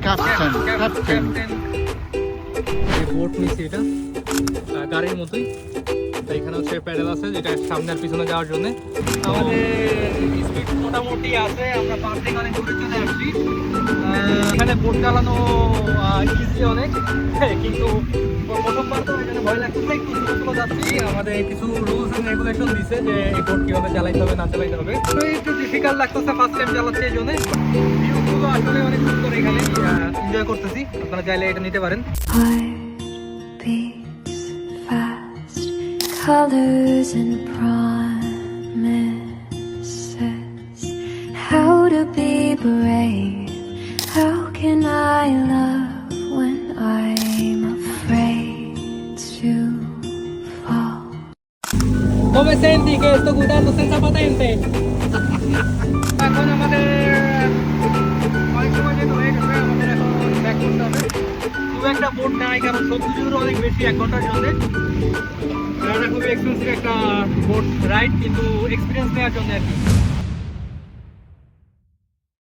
Captain boat নিচ্ছি, এটা গাড়ির মতোই। এখানে হচ্ছে প্যাডেল আছে, যেটা সামনে আর পিছনে যাওয়ার জন্য। আমাদের স্পিড মোটামুটি আছে, আমরা পার থেকে অনেক দূরে চলে আসছি। এখানে বোট চালানো ইজি অনেক, কিন্তু প্রথমবার তো এখানে ভয় লাগতেছে, একটু স্লো যাচ্ছি। আমাদের কিছু রুলস এন্ড রেগুলেশন দিছে যে এই বোট কিভাবে চালাইতে হবে না চালাইতে হবে। তো একটু ডিফিকাল্ট লাগতেছে ফার্স্ট টাইম চালাচ্ছি, এই জন্য। ভিউগুলো আসলে অনেক সুন্দর, এখানে এনজয় করতেছি। আপনারা চাইলে এটা নিতে পারেন। Colors and promises, how to be brave, how can I love when I'm afraid to fall. Come senti che sto guidando senza patente? এখন আমাদের অনেক সময় যেতে হয়ে গেছে, আমাদের এখন ব্যাক করতে হবে। খুব একটা বোট নাই, কারণ 70 অনেক বেশি 1 ঘন্টার জন্য। এটা খুবই এক্সপেন্সিভ একটা বোট রাইড, কিন্তু এক্সপিরিয়েন্স নেওয়ার জন্য আর কি।